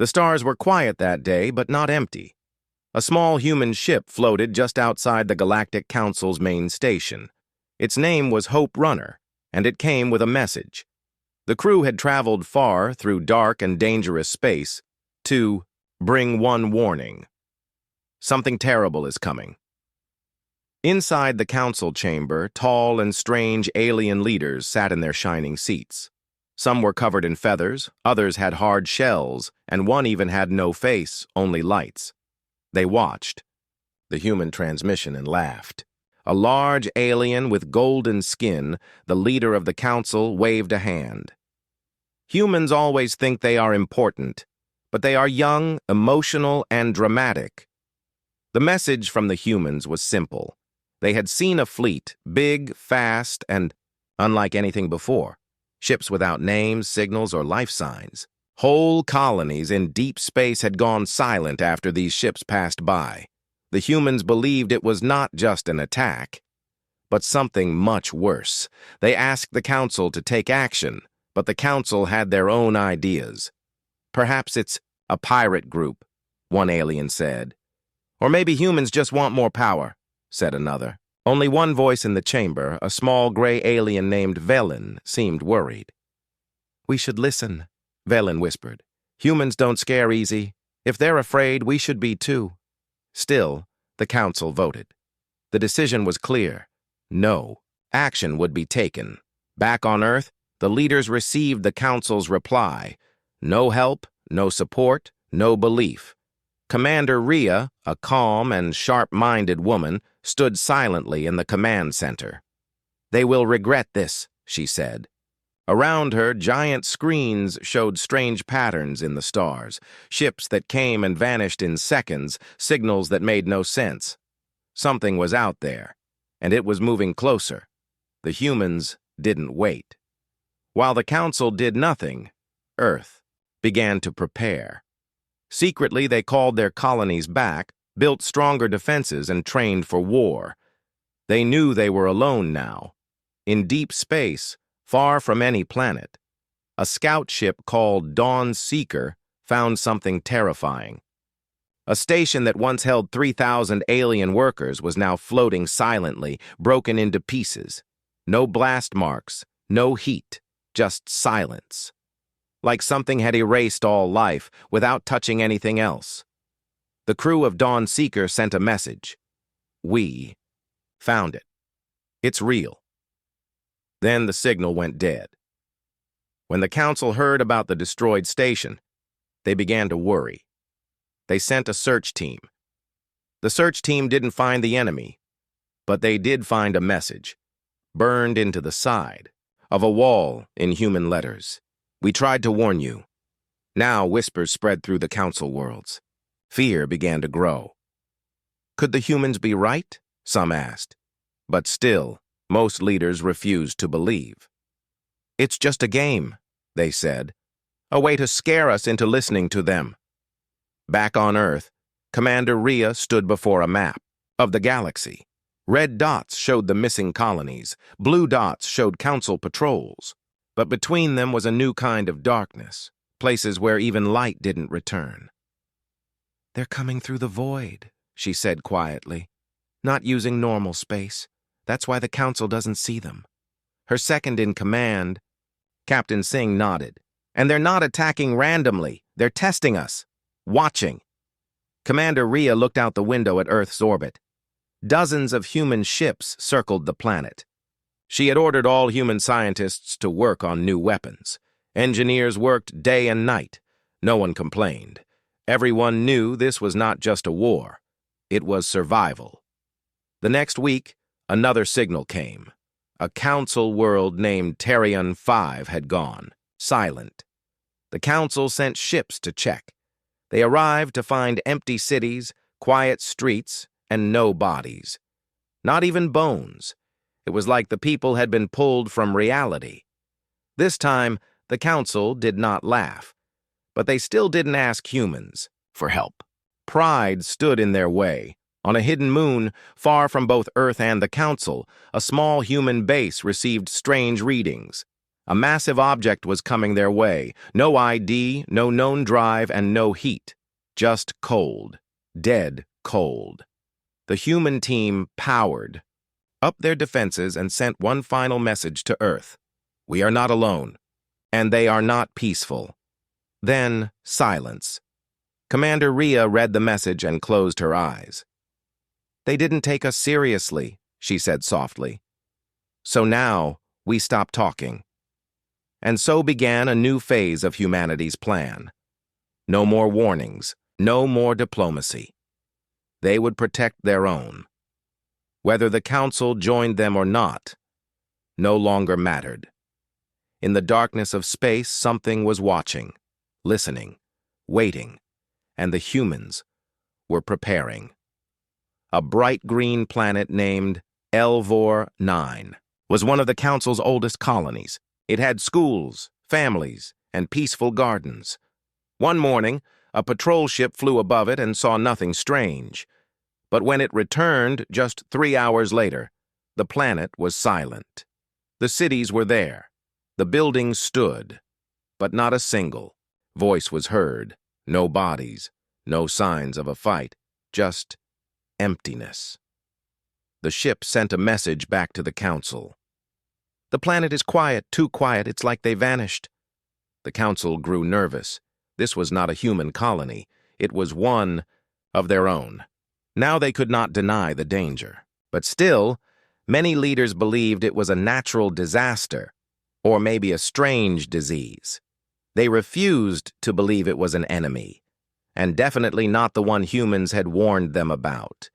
The stars were quiet that day, but not empty. A small human ship floated just outside the Galactic Council's main station. Its name was Hope Runner, and it came with a message. The crew had traveled far through dark and dangerous space to bring one warning. Something terrible is coming. Inside the council chamber, tall and strange alien leaders sat in their shining seats. Some were covered in feathers, others had hard shells, and one even had no face, only lights. They watched the human transmission and laughed. A large alien with golden skin, the leader of the council, waved a hand. Humans always think they are important, but they are young, emotional, and dramatic. The message from the humans was simple. They had seen a fleet, big, fast, and unlike anything before. Ships without names, signals, or life signs. Whole colonies in deep space had gone silent after these ships passed by. The humans believed it was not just an attack, but something much worse. They asked the council to take action, but the council had their own ideas. Perhaps it's a pirate group, one alien said. Or maybe humans just want more power, said another. Only one voice in the chamber, a small gray alien named Velen, seemed worried. We should listen, Velen whispered. Humans don't scare easy. If they're afraid, we should be too. Still, the council voted. The decision was clear. No, action would be taken. Back on Earth, the leaders received the council's reply. No help, no support, no belief. Commander Rhea, a calm and sharp-minded woman, stood silently in the command center. They will regret this, she said. Around her, giant screens showed strange patterns in the stars, ships that came and vanished in seconds, signals that made no sense. Something was out there, and it was moving closer. The humans didn't wait. While the council did nothing, Earth began to prepare. Secretly, they called their colonies back, built stronger defenses, and trained for war. They knew they were alone now. In deep space, far from any planet, a scout ship called Dawn Seeker found something terrifying. A station that once held 3,000 alien workers was now floating silently, broken into pieces. No blast marks, no heat, just silence. Like something had erased all life without touching anything else. The crew of Dawn Seeker sent a message. We found it. It's real. Then the signal went dead. When the council heard about the destroyed station, they began to worry. They sent a search team. The search team didn't find the enemy, but they did find a message, burned into the side of a wall in human letters. We tried to warn you. Now whispers spread through the council worlds. Fear began to grow. Could the humans be right? Some asked. But still, most leaders refused to believe. It's just a game, they said. A way to scare us into listening to them. Back on Earth, Commander Rhea stood before a map of the galaxy. Red dots showed the missing colonies. Blue dots showed council patrols. But between them was a new kind of darkness, places where even light didn't return. They're coming through the void, she said quietly, not using normal space. That's why the council doesn't see them. Her second in command, Captain Singh, nodded. And they're not attacking randomly. They're testing us. Watching. Commander Rhea looked out the window at Earth's orbit. Dozens of human ships circled the planet. She had ordered all human scientists to work on new weapons. Engineers worked day and night. No one complained. Everyone knew this was not just a war. It was survival. The next week, another signal came. A council world named Terrion 5 had gone, silent. The council sent ships to check. They arrived to find empty cities, quiet streets, and no bodies. Not even bones. It was like the people had been pulled from reality. This time, the council did not laugh, but they still didn't ask humans for help. Pride stood in their way. On a hidden moon, far from both Earth and the council, a small human base received strange readings. A massive object was coming their way. No ID, no known drive, and no heat. Just cold. Dead cold. The human team powered up their defenses and sent one final message to Earth. We are not alone. And they are not peaceful. Then, silence. Commander Rhea read the message and closed her eyes. They didn't take us seriously, she said softly. So now, we stop talking. And so began a new phase of humanity's plan. No more warnings, no more diplomacy. They would protect their own. Whether the Council joined them or not, no longer mattered. In the darkness of space, something was watching, listening, waiting, and the humans were preparing. A bright green planet named Elvor 9 was one of the Council's oldest colonies. It had schools, families, and peaceful gardens. One morning, a patrol ship flew above it and saw nothing strange. But when it returned just 3 hours later, the planet was silent. The cities were there. The buildings stood. But not a single voice was heard. No bodies, no signs of a fight, just emptiness. The ship sent a message back to the Council. The planet is quiet, too quiet, it's like they vanished. The Council grew nervous. This was not a human colony. It was one of their own. Now they could not deny the danger. But still, many leaders believed it was a natural disaster, or maybe a strange disease. They refused to believe it was an enemy, and definitely not the one humans had warned them about.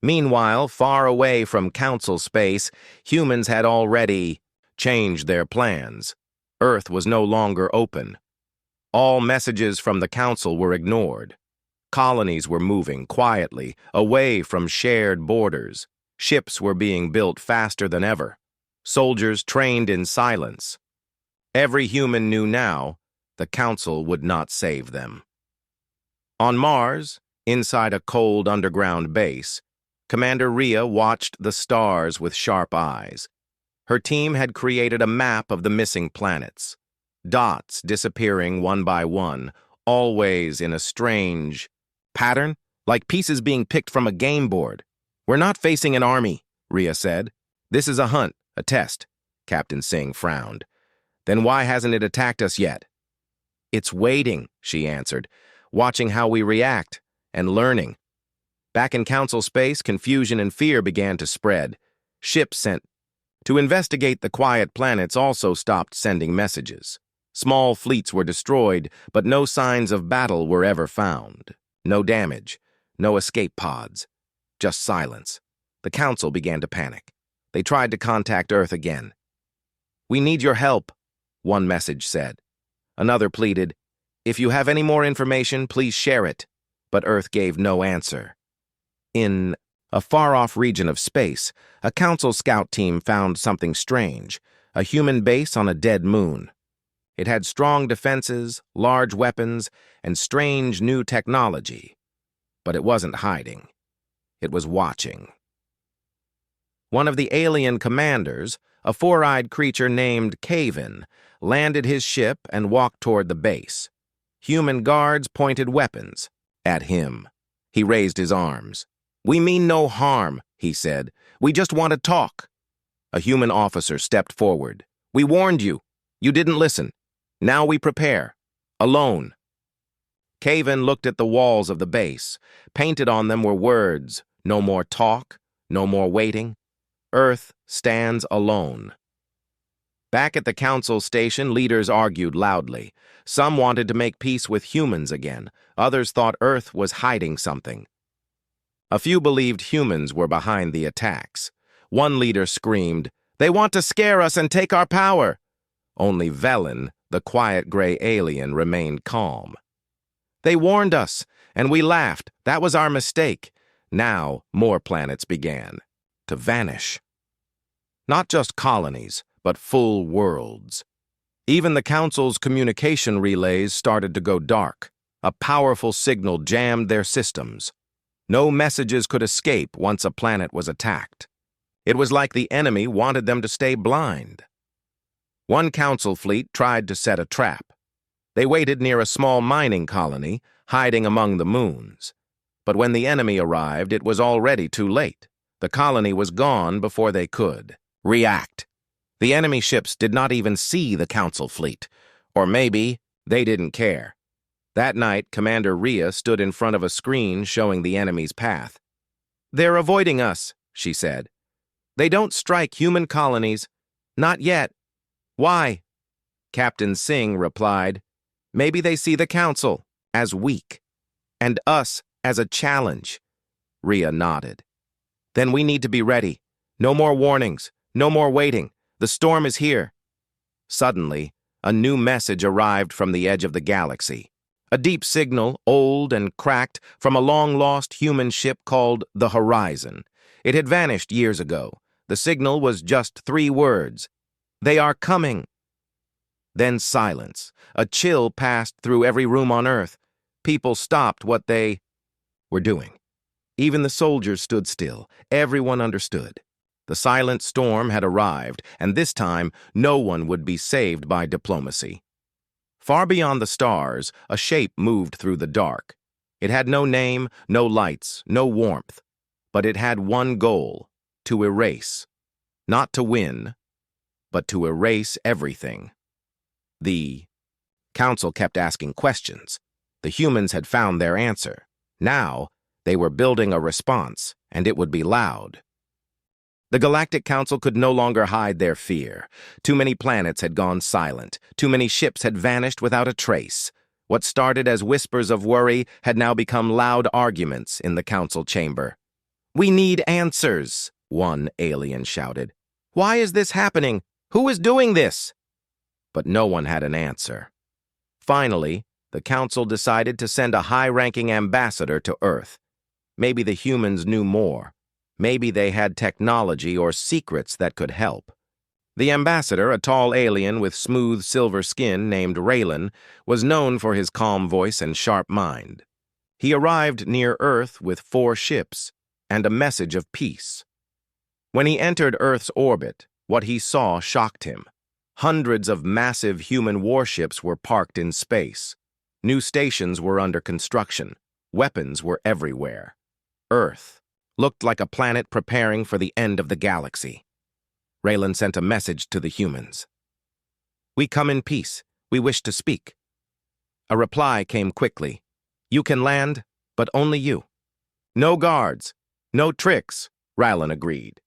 Meanwhile, far away from Council space, humans had already changed their plans. Earth was no longer open. All messages from the Council were ignored. Colonies were moving quietly, away from shared borders. Ships were being built faster than ever. Soldiers trained in silence. Every human knew now the Council would not save them. On Mars, inside a cold underground base, Commander Rhea watched the stars with sharp eyes. Her team had created a map of the missing planets. Dots disappearing one by one, always in a strange pattern, like pieces being picked from a game board. We're not facing an army, Rhea said. This is a hunt, a test. Captain Singh frowned. Then why hasn't it attacked us yet? It's waiting, she answered, watching how we react and learning. Back in Council space, confusion and fear began to spread. Ships sent to investigate the quiet planets also stopped sending messages. Small fleets were destroyed, but no signs of battle were ever found. No damage, no escape pods, just silence. The Council began to panic. They tried to contact Earth again. We need your help, one message said. Another pleaded, if you have any more information, please share it. But Earth gave no answer. In a far-off region of space, a Council scout team found something strange, a human base on a dead moon. It had strong defenses, large weapons, and strange new technology. But it wasn't hiding. It was watching. One of the alien commanders, a four-eyed creature named Caven, landed his ship and walked toward the base. Human guards pointed weapons at him. He raised his arms. We mean no harm, he said. We just want to talk. A human officer stepped forward. We warned you. You didn't listen. Now we prepare. Alone. Caven looked at the walls of the base. Painted on them were words. No more talk. No more waiting. Earth stands alone. Back at the Council station, leaders argued loudly. Some wanted to make peace with humans again. Others thought Earth was hiding something. A few believed humans were behind the attacks. One leader screamed, "They want to scare us and take our power!" Only Velen, the quiet gray alien, remained calm. They warned us, and we laughed. That was our mistake. Now, more planets began to vanish. Not just colonies, but full worlds. Even the Council's communication relays started to go dark. A powerful signal jammed their systems. No messages could escape once a planet was attacked. It was like the enemy wanted them to stay blind. One council fleet tried to set a trap. They waited near a small mining colony, hiding among the moons. But when the enemy arrived, it was already too late. The colony was gone before they could react. The enemy ships did not even see the council fleet. Or maybe they didn't care. That night, Commander Rhea stood in front of a screen showing the enemy's path. "They're avoiding us," she said. "They don't strike human colonies. Not yet." "Why?" Captain Singh replied, "Maybe they see the council as weak, and us as a challenge." Rhea nodded. "Then we need to be ready. No more warnings, no more waiting. The storm is here." Suddenly, a new message arrived from the edge of the galaxy. A deep signal, old and cracked, from a long-lost human ship called the Horizon. It had vanished years ago. The signal was just 3 words. "They are coming." Then silence. A chill passed through every room on Earth. People stopped what they were doing. Even the soldiers stood still. Everyone understood. The silent storm had arrived, and this time no one would be saved by diplomacy. Far beyond the stars, a shape moved through the dark. It had no name, no lights, no warmth, but it had one goal: to erase. Not to win, but to erase everything. The council kept asking questions. The humans had found their answer. Now, they were building a response, and it would be loud. The Galactic Council could no longer hide their fear. Too many planets had gone silent. Too many ships had vanished without a trace. What started as whispers of worry had now become loud arguments in the council chamber. "We need answers," one alien shouted. "Why is this happening? Who is doing this?" But no one had an answer. Finally, the council decided to send a high-ranking ambassador to Earth. Maybe the humans knew more. Maybe they had technology or secrets that could help. The ambassador, a tall alien with smooth silver skin named Raylan, was known for his calm voice and sharp mind. He arrived near Earth with 4 ships and a message of peace. When he entered Earth's orbit, what he saw shocked him. Hundreds of massive human warships were parked in space. New stations were under construction. Weapons were everywhere. Earth looked like a planet preparing for the end of the galaxy. Raylan sent a message to the humans. "We come in peace. We wish to speak." A reply came quickly. "You can land, but only you." "No guards, no tricks," Raylan agreed.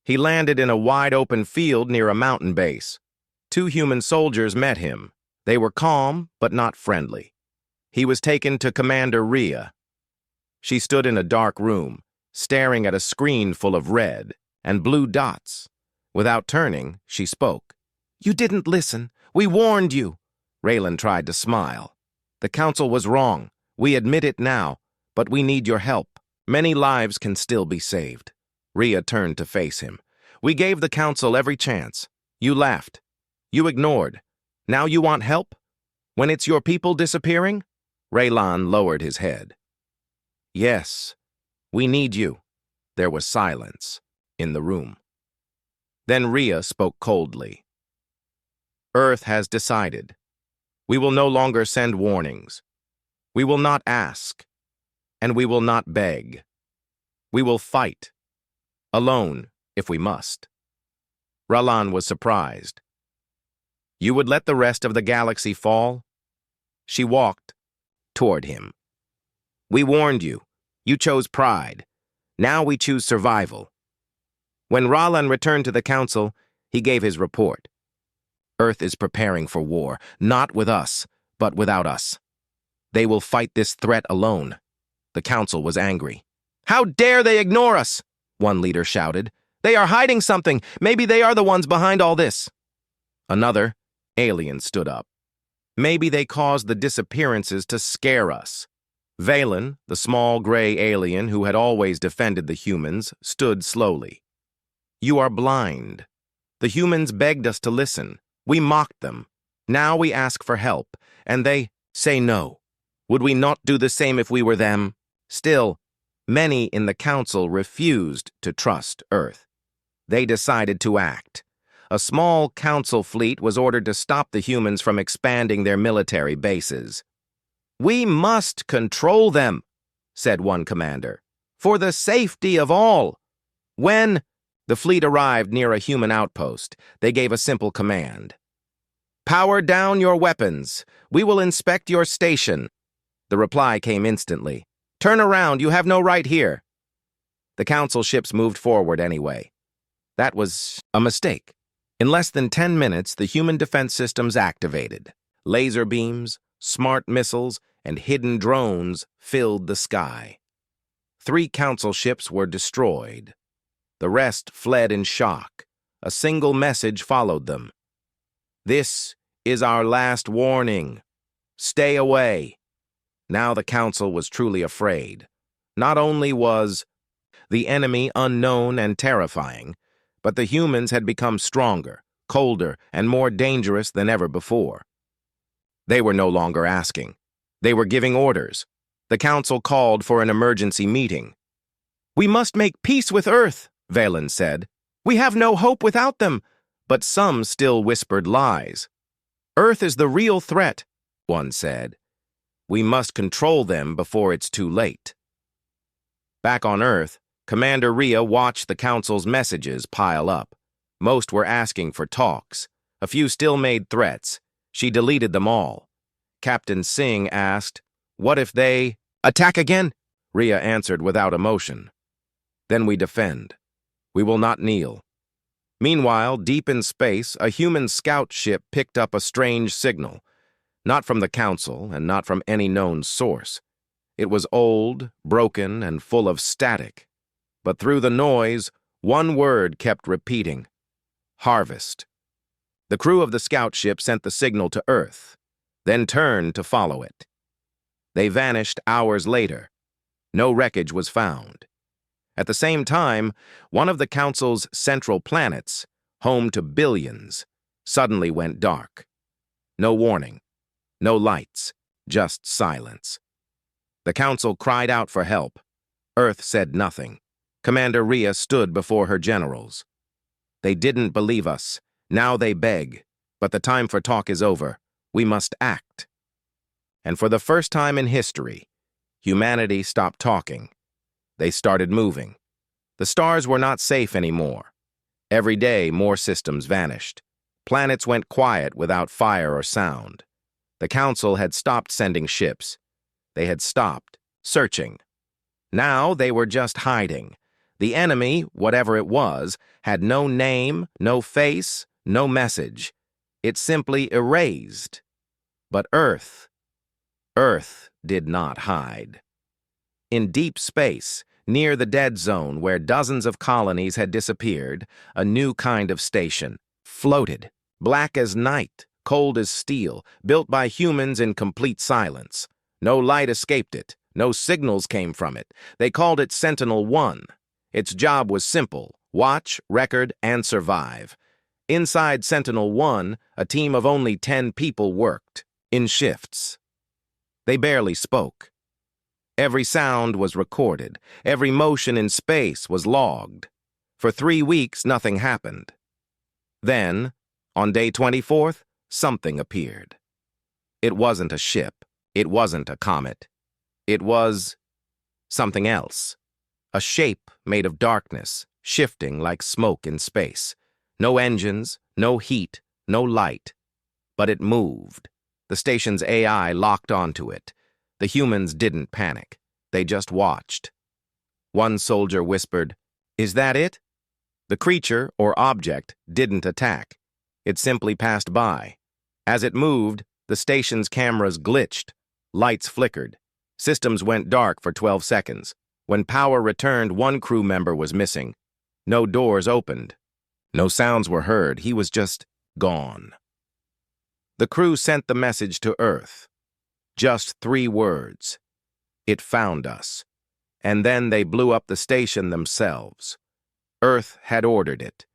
He landed in a wide-open field near a mountain base. 2 human soldiers met him. They were calm, but not friendly. He was taken to Commander Rhea. She stood in a dark room, staring at a screen full of red and blue dots. Without turning, she spoke. "You didn't listen. We warned you." Raylan tried to smile. "The council was wrong. We admit it now, but we need your help. Many lives can still be saved." Rhea turned to face him. "We gave the council every chance. You laughed. You ignored. Now you want help? When it's your people disappearing?" Raylan lowered his head. "Yes. We need you." There was silence in the room. Then Rhea spoke coldly. "Earth has decided. We will no longer send warnings. We will not ask, and we will not beg. We will fight, alone if we must." Raylan was surprised. "You would let the rest of the galaxy fall?" She walked toward him. "We warned you. You chose pride. Now we choose survival." When Raylan returned to the council, he gave his report. "Earth is preparing for war, not with us, but without us. They will fight this threat alone." The council was angry. "How dare they ignore us?" one leader shouted. "They are hiding something. Maybe they are the ones behind all this." Another alien stood up. "Maybe they caused the disappearances to scare us." Valen, the small gray alien who had always defended the humans, stood slowly. "You are blind. The humans begged us to listen. We mocked them. Now we ask for help, and they say no. Would we not do the same if we were them?" Still, many in the council refused to trust Earth. They decided to act. a small council fleet was ordered to stop the humans from expanding their military bases. "We must control them," said one commander, "for the safety of all." When the fleet arrived near a human outpost, they gave a simple command. "Power down your weapons. We will inspect your station." The reply came instantly. "Turn around, you have no right here." The council ships moved forward anyway. That was a mistake. In less than 10 minutes, the human defense systems activated. Laser beams, smart missiles, and hidden drones filled the sky. 3 council ships were destroyed. The rest fled in shock. A single message followed them. "This is our last warning. Stay away." Now the council was truly afraid. Not only was the enemy unknown and terrifying, but the humans had become stronger, colder, and more dangerous than ever before. They were no longer asking. They were giving orders. The council called for an emergency meeting. "We must make peace with Earth," Valen said. "We have no hope without them." But some still whispered lies. "Earth is the real threat," one said. "We must control them before it's too late." Back on Earth, Commander Rhea watched the council's messages pile up. Most were asking for talks. A few still made threats. She deleted them all. Captain Singh asked, "What if they attack again?" Rhea answered without emotion. "Then we defend. We will not kneel." Meanwhile, deep in space, a human scout ship picked up a strange signal. Not from the council, and not from any known source. It was old, broken, and full of static. But through the noise, one word kept repeating: harvest. The crew of the scout ship sent the signal to Earth, then turned to follow it. They vanished hours later. No wreckage was found. At the same time, one of the Council's central planets, home to billions, suddenly went dark. No warning, no lights, just silence. The Council cried out for help. Earth said nothing. Commander Rhea stood before her generals. "They didn't believe us. Now they beg. But the time for talk is over. We must act." And for the first time in history, humanity stopped talking. They started moving. The stars were not safe anymore. Every day, more systems vanished. Planets went quiet without fire or sound. The Council had stopped sending ships. They had stopped searching. Now they were just hiding. The enemy, whatever it was, had no name, no face, no message. It simply erased. But Earth did not hide. In deep space, near the dead zone where dozens of colonies had disappeared, a new kind of station floated, black as night, cold as steel, built by humans in complete silence. No light escaped it. No signals came from it. They called it Sentinel-1. Its job was simple: watch, record, and survive. Inside Sentinel-1, a team of only 10 people worked, in shifts. They barely spoke. Every sound was recorded. Every motion in space was logged. For 3 weeks, nothing happened. Then, on day 24th, something appeared. It wasn't a ship. It wasn't a comet. It was something else. A shape made of darkness, shifting like smoke in space. No engines, no heat, no light. But it moved. The station's AI locked onto it. The humans didn't panic. They just watched. One soldier whispered, "Is that it?" The creature, or object, didn't attack. It simply passed by. As it moved, the station's cameras glitched. Lights flickered. Systems went dark for 12 seconds. When power returned, one crew member was missing. No doors opened. No sounds were heard. He was just gone. The crew sent the message to Earth. Just 3 words. "It found us." And then they blew up the station themselves. Earth had ordered it.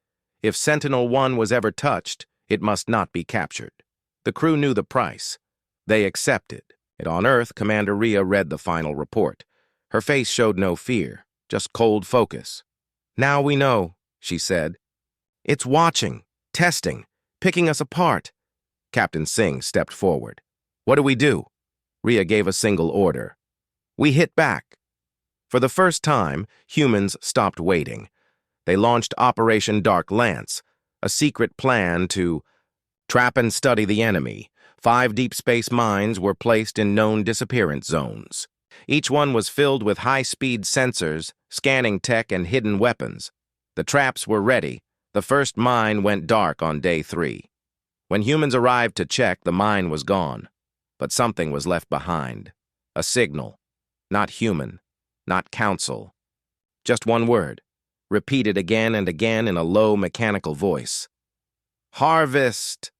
If Sentinel-1 was ever touched, it must not be captured. The crew knew the price. They accepted. And on Earth, Commander Rhea read the final report. Her face showed no fear, just cold focus. "Now we know," she said. "It's watching. Testing, picking us apart. Captain Singh stepped forward. What do we do? Rhea gave a single order. We hit back. For the first time, humans stopped waiting. They launched Operation Dark Lance, a secret plan to trap and study the enemy. 5 deep space mines were placed in known disappearance zones. Each one was filled with high-speed sensors, scanning tech, and hidden weapons. The traps were ready. The first mine went dark on day 3. When humans arrived to check, the mine was gone. But something was left behind. A signal. Not human. Not council. Just one word, repeated again and again in a low, mechanical voice. Harvest!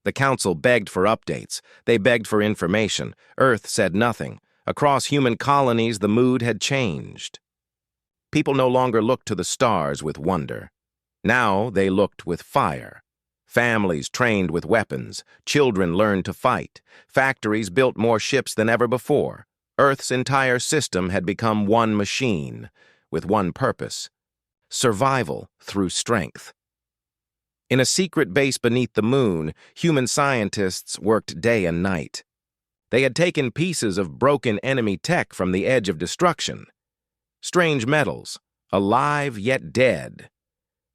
The council begged for updates. They begged for information. Earth said nothing. Across human colonies, the mood had changed. People no longer looked to the stars with wonder. Now they looked with fire. Families trained with weapons. Children learned to fight. Factories built more ships than ever before. Earth's entire system had become one machine, with one purpose: survival through strength. In a secret base beneath the moon, human scientists worked day and night. They had taken pieces of broken enemy tech from the edge of destruction. Strange metals, alive yet dead.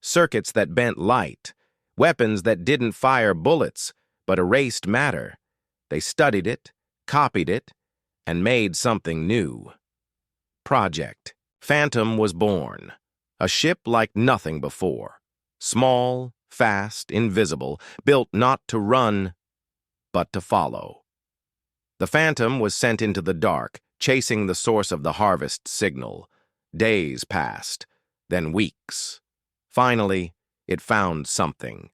Circuits that bent light. Weapons that didn't fire bullets, but erased matter. They studied it, copied it, and made something new. Project Phantom was born. A ship like nothing before. Small, fast, invisible, built not to run, but to follow. The Phantom was sent into the dark, chasing the source of the harvest signal. Days passed, then weeks. Finally, it found something.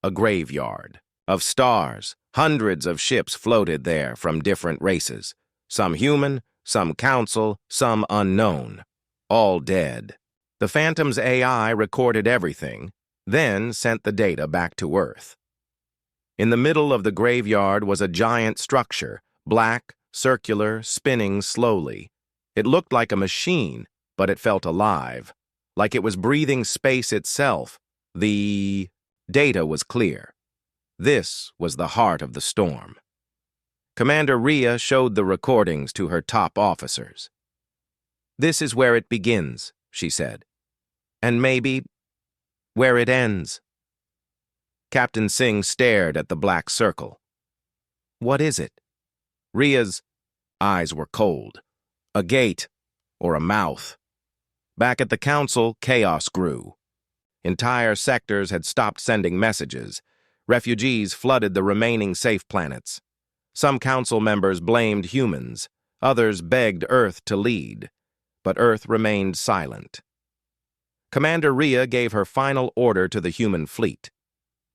A graveyard. Of stars, hundreds of ships floated there from different races. Some human, some council, some unknown. All dead. The Phantom's AI recorded everything, then sent the data back to Earth. In the middle of the graveyard was a giant structure, black, circular, spinning slowly. It looked like a machine, but it felt alive, like it was breathing space itself. The data was clear. This was the heart of the storm. Commander Rhea showed the recordings to her top officers. This is where it begins, she said. And maybe where it ends. Captain Singh stared at the black circle. What is it? Rhea's eyes were cold. A gate or a mouth. Back at the council, chaos grew. Entire sectors had stopped sending messages. Refugees flooded the remaining safe planets. Some council members blamed humans. Others begged Earth to lead. But Earth remained silent. Commander Rhea gave her final order to the human fleet.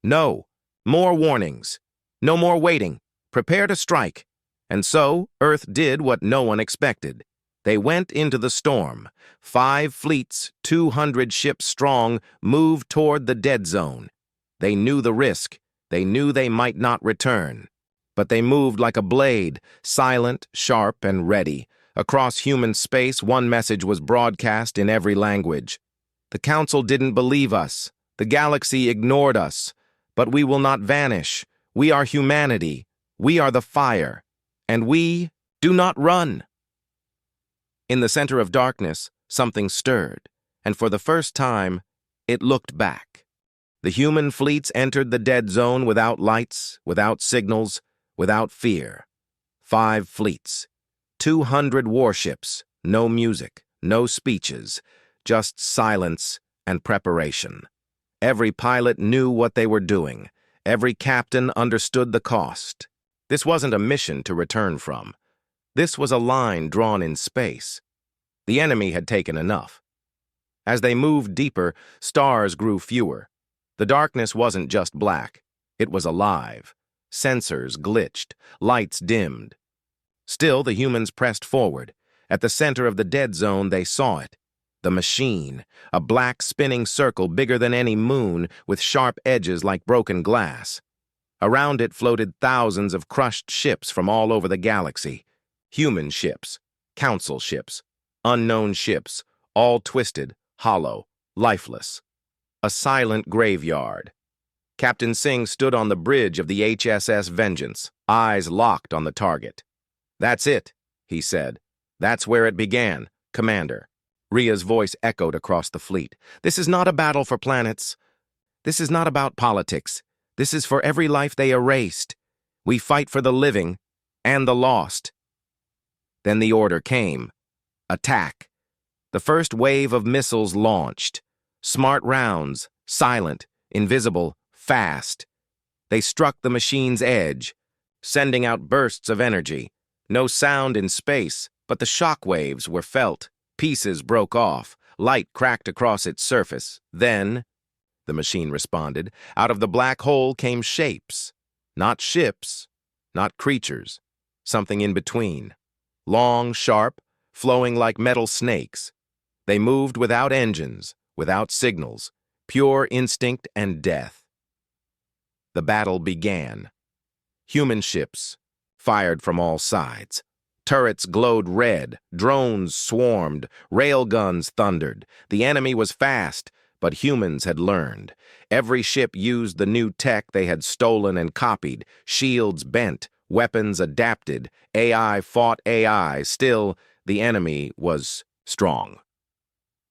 No, more warnings. No more waiting. Prepare to strike. And so, Earth did what no one expected. They went into the storm. 5 fleets, 200 ships strong, moved toward the dead zone. They knew the risk. They knew they might not return. But they moved like a blade, silent, sharp, and ready. Across human space, one message was broadcast in every language. The Council didn't believe us. The galaxy ignored us. But we will not vanish. We are humanity. We are the fire. And we do not run. In the center of darkness, something stirred, and for the first time, it looked back. The human fleets entered the dead zone without lights, without signals, without fear. 5 fleets, 200 warships, no music, no speeches, just silence and preparation. Every pilot knew what they were doing. Every captain understood the cost. This wasn't a mission to return from. This was a line drawn in space. The enemy had taken enough. As they moved deeper, stars grew fewer. The darkness wasn't just black. It was alive. Sensors glitched. Lights dimmed. Still, the humans pressed forward. At the center of the dead zone, they saw it. The machine, a black spinning circle bigger than any moon, with sharp edges like broken glass. Around it floated thousands of crushed ships from all over the galaxy. Human ships, council ships, unknown ships, all twisted, hollow, lifeless. A silent graveyard. Captain Singh stood on the bridge of the HSS Vengeance, eyes locked on the target. "That's it," he said. "That's where it began, Commander." Ria's voice echoed across the fleet. "This is not a battle for planets. This is not about politics. This is for every life they erased. We fight for the living and the lost." Then the order came. Attack. The first wave of missiles launched. Smart rounds, silent, invisible, fast. They struck the machine's edge, sending out bursts of energy. No sound in space, but the shock waves were felt. Pieces broke off. Light cracked across its surface. Then, the machine responded, out of the black hole came shapes. Not ships, not creatures. Something in between. Long, sharp, flowing like metal snakes. They moved without engines, without signals, pure instinct and death. The battle began. Human ships fired from all sides. Turrets glowed red, drones swarmed, railguns thundered. The enemy was fast, but humans had learned. Every ship used the new tech they had stolen and copied. Shields bent, weapons adapted, AI fought AI. Still, the enemy was strong.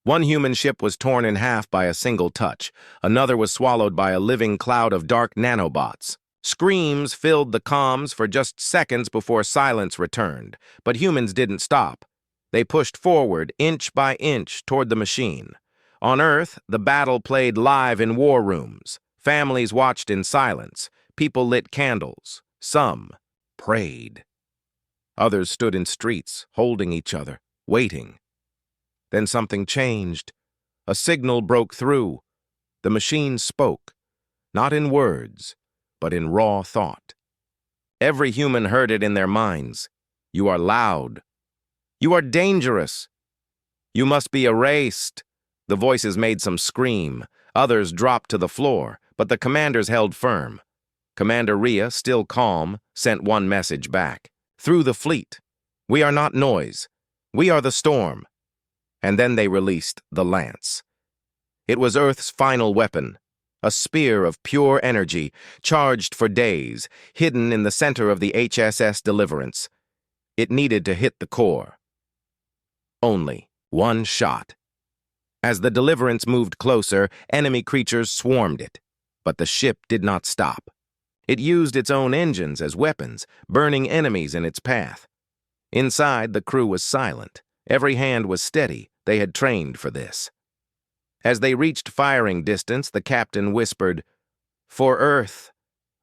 One human ship was torn in half by a single touch. Another was swallowed by a living cloud of dark nanobots. Screams filled the comms for just seconds before silence returned. But humans didn't stop. They pushed forward, inch by inch, toward the machine. On Earth, the battle played live in war rooms. Families watched in silence. People lit candles. Some prayed. Others stood in streets, holding each other, waiting. Then something changed. A signal broke through. The machine spoke, not in words, but in raw thought. Every human heard it in their minds. "You are loud. You are dangerous. You must be erased." The voices made some scream. Others dropped to the floor, but the commanders held firm. Commander Ria, still calm, sent one message back. "Through the fleet. We are not noise. We are the storm." And then they released the lance. It was Earth's final weapon, a spear of pure energy, charged for days, hidden in the center of the HSS Deliverance. It needed to hit the core. Only one shot. As the Deliverance moved closer, enemy creatures swarmed it. But the ship did not stop. It used its own engines as weapons, burning enemies in its path. Inside, the crew was silent. Every hand was steady. They had trained for this. As they reached firing distance, the captain whispered, "For Earth."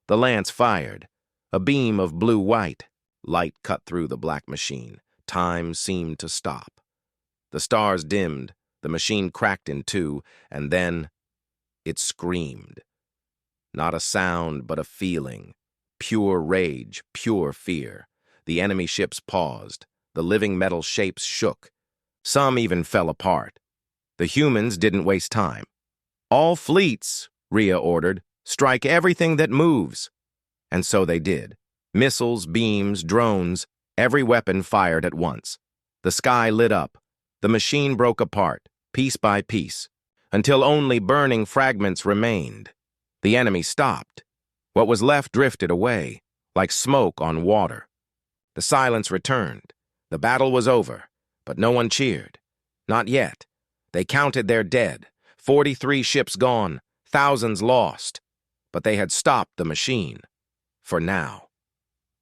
The lance fired. A beam of blue-white. Light cut through the black machine. Time seemed to stop. The stars dimmed. The machine cracked in two, and then it screamed. Not a sound, but a feeling. Pure rage, pure fear. The enemy ships paused. The living metal shapes shook. Some even fell apart. The humans didn't waste time. "All fleets," Ria ordered, "strike everything that moves." And so they did. Missiles, beams, drones, every weapon fired at once. The sky lit up. The machine broke apart, piece by piece, until only burning fragments remained. The enemy stopped. What was left drifted away, like smoke on water. The silence returned. The battle was over, but no one cheered. Not yet. They counted their dead. 43 ships gone, thousands lost. But they had stopped the machine. For now.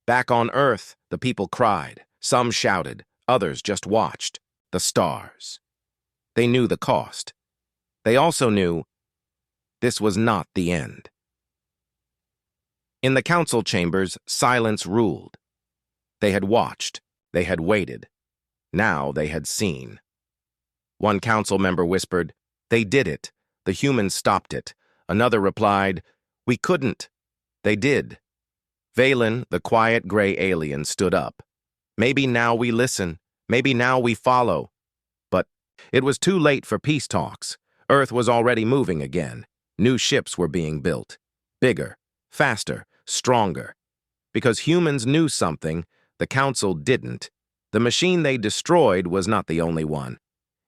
Back on Earth, the people cried. Some shouted. Others just watched. The stars. They knew the cost. They also knew this was not the end. In the council chambers, silence ruled. They had watched. They had waited. Now they had seen. One council member whispered, "They did it. The humans stopped it." Another replied, "We couldn't." They did. Valen, the quiet gray alien, stood up. "Maybe now we listen. Maybe now we follow." But it was too late for peace talks. Earth was already moving again. New ships were being built. Bigger, faster, stronger. Because humans knew something, the council didn't. The machine they destroyed was not the only one.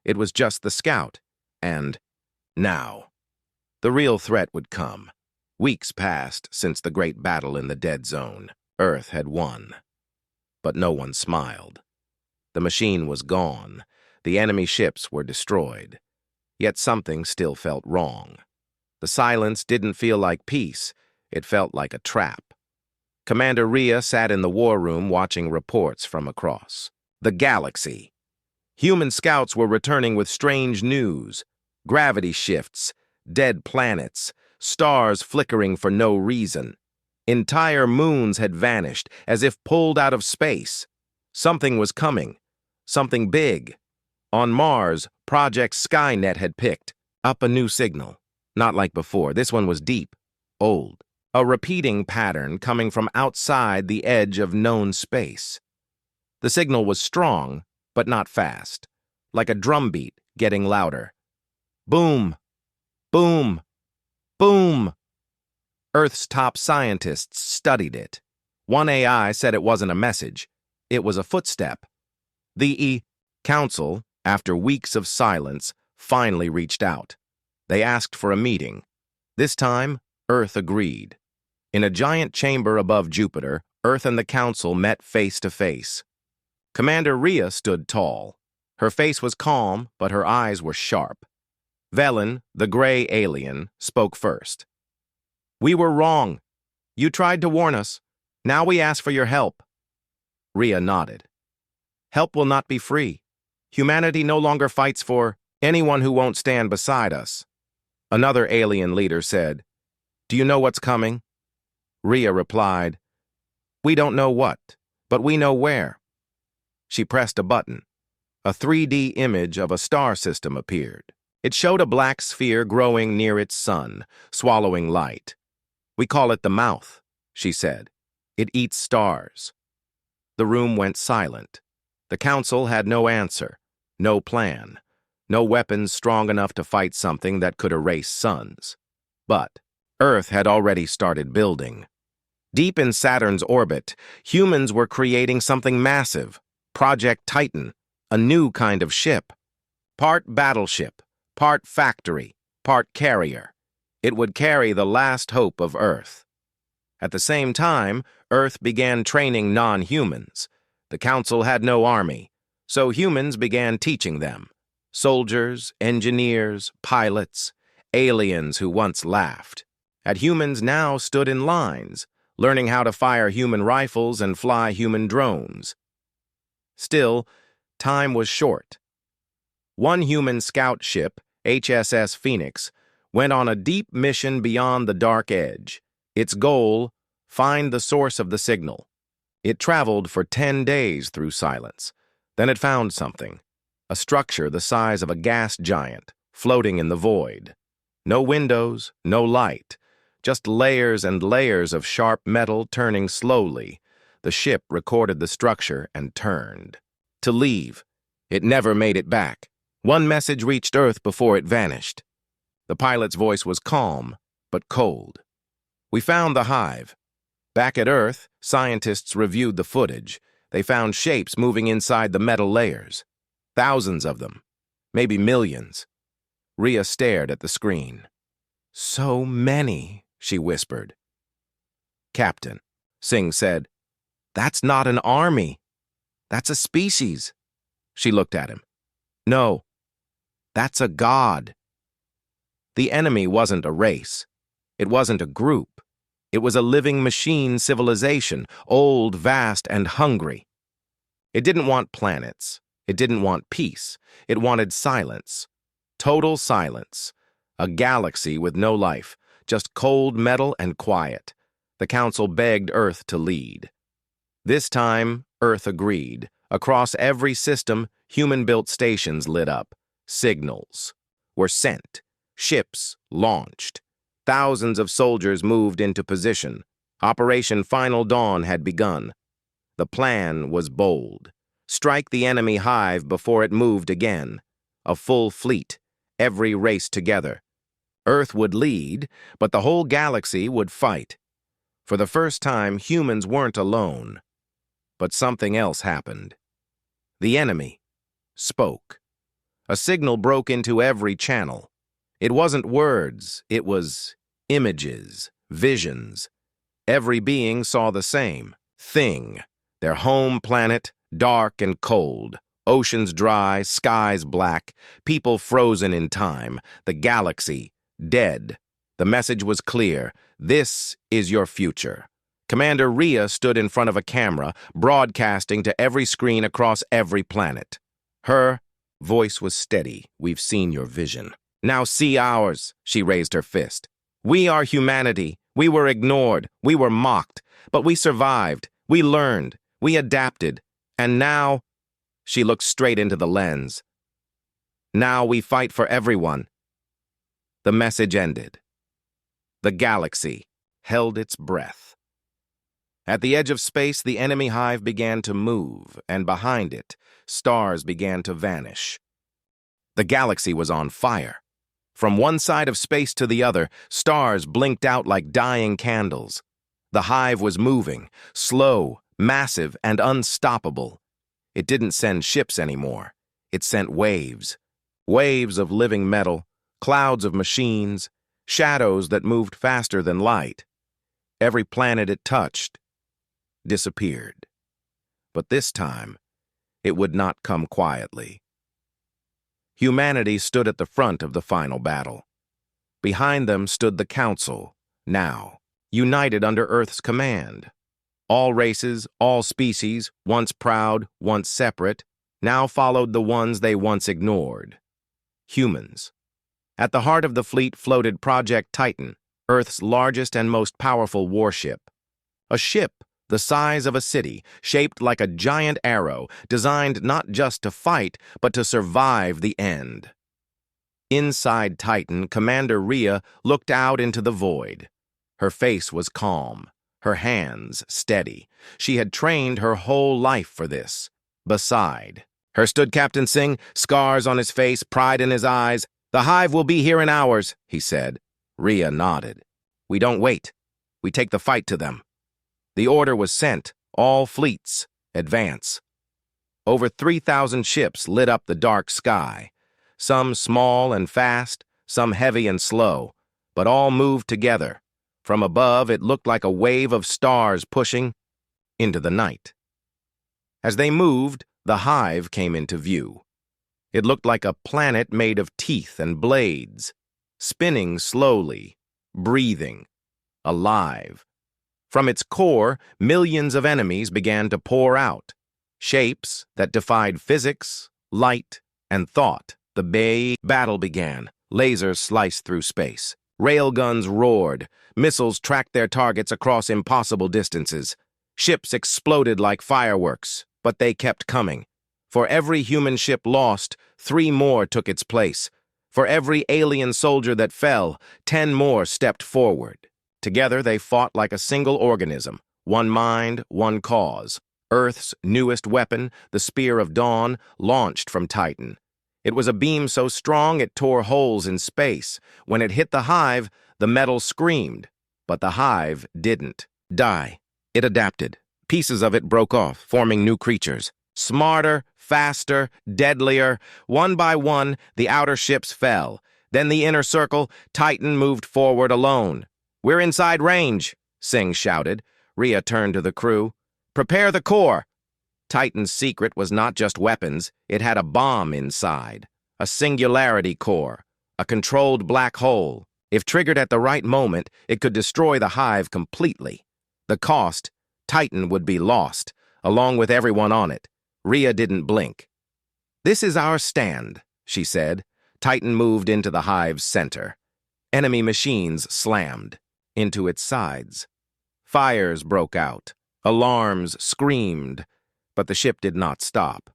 It was just the scout. And now, the real threat would come. Weeks passed since the great battle in the dead zone. Earth had won. But no one smiled. The machine was gone. The enemy ships were destroyed. Yet something still felt wrong. The silence didn't feel like peace. It felt like a trap. Commander Rhea sat in the war room watching reports from across the galaxy. Human scouts were returning with strange news. Gravity shifts, dead planets, stars flickering for no reason. Entire moons had vanished, as if pulled out of space. Something was coming. Something big. On Mars, Project Skynet had picked up a new signal. Not like before. This one was deep, old. A repeating pattern coming from outside the edge of known space. The signal was strong, but not fast. Like a drumbeat getting louder. Boom! Boom! Boom! Earth's top scientists studied it. One AI said it wasn't a message. It was a footstep. The Council, after weeks of silence, finally reached out. They asked for a meeting. This time, Earth agreed. In a giant chamber above Jupiter, Earth and the Council met face to face. Commander Rhea stood tall. Her face was calm, but her eyes were sharp. Velen, the gray alien, spoke first. "We were wrong. You tried to warn us. Now we ask for your help." Rhea nodded. "Help will not be free. Humanity no longer fights for anyone who won't stand beside us." Another alien leader said, "Do you know what's coming?" Rhea replied, "We don't know what, but we know where." She pressed a button. A 3D image of a star system appeared. It showed a black sphere growing near its sun, swallowing light. "We call it the mouth," she said. "It eats stars." The room went silent. The Council had no answer, no plan, no weapons strong enough to fight something that could erase suns. But Earth had already started building. Deep in Saturn's orbit, humans were creating something massive, Project Titan, a new kind of ship. Part battleship, part factory, part carrier. It would carry the last hope of Earth. At the same time, Earth began training non-humans. The Council had no army, so humans began teaching them. Soldiers, engineers, pilots, aliens who once laughed. And humans now stood in lines, learning how to fire human rifles and fly human drones. Still, time was short. One human scout ship, HSS Phoenix, went on a deep mission beyond the dark edge. Its goal, find the source of the signal. It traveled for 10 days through silence. Then it found something, a structure the size of a gas giant, floating in the void. No windows, no light, just layers and layers of sharp metal turning slowly. The ship recorded the structure and turned. To leave. It never made it back. One message reached Earth before it vanished. The pilot's voice was calm, but cold. "We found the hive." Back at Earth, scientists reviewed the footage. They found shapes moving inside the metal layers. Thousands of them. Maybe millions. Rhea stared at the screen. "So many," she whispered. "Captain," Singh said, "that's not an army. That's a species." She looked at him. "No, that's a god." The enemy wasn't a race. It wasn't a group. It was a living machine civilization, old, vast, and hungry. It didn't want planets. It didn't want peace. It wanted silence. Total silence. A galaxy with no life, just cold metal and quiet. The Council begged Earth to lead. This time, Earth agreed. Across every system, human-built stations lit up. Signals were sent. Ships launched. Thousands of soldiers moved into position. Operation Final Dawn had begun. The plan was bold. Strike the enemy hive before it moved again. A full fleet, every race together. Earth would lead, but the whole galaxy would fight. For the first time, humans weren't alone. But something else happened. The enemy spoke. A signal broke into every channel. It wasn't words, it was images, visions. Every being saw the same thing. Their home planet, dark and cold. Oceans dry, skies black, people frozen in time. The galaxy, dead. The message was clear. This is your future. Commander Rhea stood in front of a camera, broadcasting to every screen across every planet. Her voice was steady. We've seen your vision. Now see ours, she raised her fist. We are humanity. We were ignored. We were mocked. But we survived. We learned. We adapted. And now, she looked straight into the lens. Now we fight for everyone. The message ended. The galaxy held its breath. At the edge of space, the enemy hive began to move, and behind it, stars began to vanish. The galaxy was on fire. From one side of space to the other, stars blinked out like dying candles. The hive was moving, slow, massive, and unstoppable. It didn't send ships anymore. It sent waves. Waves of living metal, clouds of machines, shadows that moved faster than light. Every planet it touched disappeared. But this time, it would not come quietly. Humanity stood at the front of the final battle. Behind them stood the Council, now, united under Earth's command. All races, all species, once proud, once separate, now followed the ones they once ignored. Humans. At the heart of the fleet floated Project Titan, Earth's largest and most powerful warship. A ship the size of a city, shaped like a giant arrow, designed not just to fight, but to survive the end. Inside Titan, Commander Rhea looked out into the void. Her face was calm, her hands steady. She had trained her whole life for this. Beside her stood Captain Singh, scars on his face, pride in his eyes. "The hive will be here in hours," he said. Rhea nodded. "We don't wait. We take the fight to them." The order was sent. All fleets, advance. Over 3,000 ships lit up the dark sky. Some small and fast, some heavy and slow, but all moved together. From above, it looked like a wave of stars pushing into the night. As they moved, the hive came into view. It looked like a planet made of teeth and blades, spinning slowly, breathing, alive. From its core, millions of enemies began to pour out, shapes that defied physics, light, and thought. The battle began. Lasers sliced through space. Railguns roared. Missiles tracked their targets across impossible distances. Ships exploded like fireworks, but they kept coming. For every human ship lost, 3 more took its place. For every alien soldier that fell, 10 more stepped forward. Together they fought like a single organism, one mind, one cause. Earth's newest weapon, the Spear of Dawn, launched from Titan. It was a beam so strong it tore holes in space. When it hit the hive, the metal screamed. But the hive didn't die. It adapted. Pieces of it broke off, forming new creatures. Smarter, faster, deadlier. One by one, the outer ships fell. Then the inner circle, Titan moved forward alone. "We're inside range," Singh shouted. Rhea turned to the crew. "Prepare the core." Titan's secret was not just weapons, it had a bomb inside. A singularity core. A controlled black hole. If triggered at the right moment, it could destroy the hive completely. The cost, Titan would be lost, along with everyone on it. Rhea didn't blink. "This is our stand," she said. Titan moved into the hive's center. Enemy machines slammed into its sides. Fires broke out. Alarms screamed. But the ship did not stop.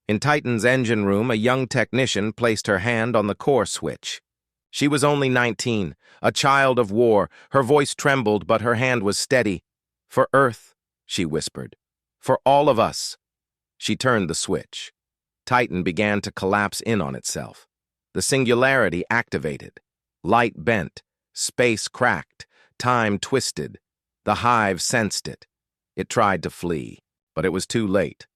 In Titan's engine room, a young technician placed her hand on the core switch. She was only 19, a child of war. Her voice trembled, but her hand was steady. "For Earth," she whispered. "For all of us." She turned the switch. Titan began to collapse in on itself. The singularity activated. Light bent. Space cracked. Time twisted. The hive sensed it. It tried to flee, but it was too late.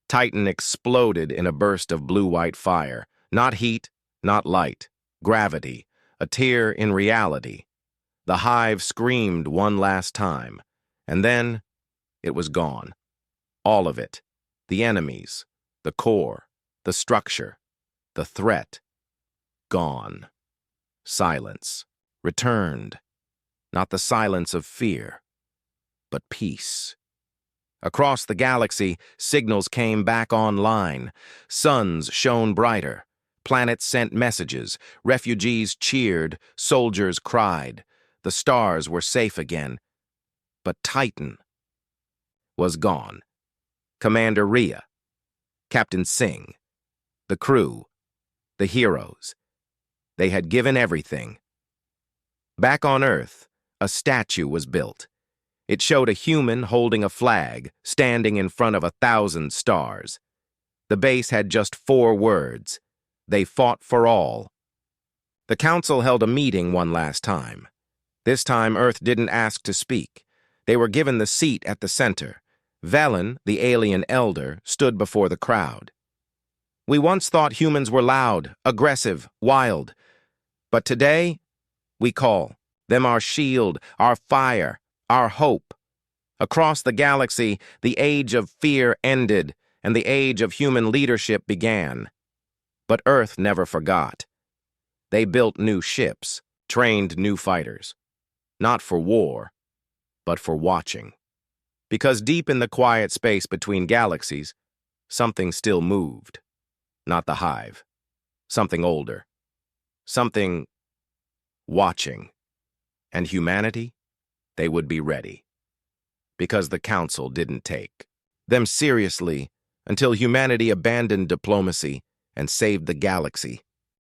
Titan exploded in a burst of blue-white fire. Not heat, not light. Gravity. A tear in reality. The hive screamed one last time, and then it was gone. All of it. The enemies, the core, the structure, the threat. Gone. Silence. Returned. Not the silence of fear, but peace. Across the galaxy, signals came back online. Suns shone brighter. Planets sent messages. Refugees cheered. Soldiers cried. The stars were safe again. But Titan was gone. Commander Rhea, Captain Singh, the crew, the heroes. They had given everything. Back on Earth, a statue was built. It showed a human holding a flag, standing in front of 1,000 stars. The base had just 4 words. They fought for all. The council held a meeting one last time. This time, Earth didn't ask to speak. They were given the seat at the center. Velen, the alien elder, stood before the crowd. We once thought humans were loud, aggressive, wild. But today, we call them our shield, our fire, our hope. Across the galaxy, the age of fear ended, and the age of human leadership began. But Earth never forgot. They built new ships, trained new fighters. Not for war, but for watching. Because deep in the quiet space between galaxies, something still moved. Not the hive. Something older. Something watching. And humanity, they would be ready. Because the Council didn't take them seriously until humanity abandoned diplomacy and saved the galaxy.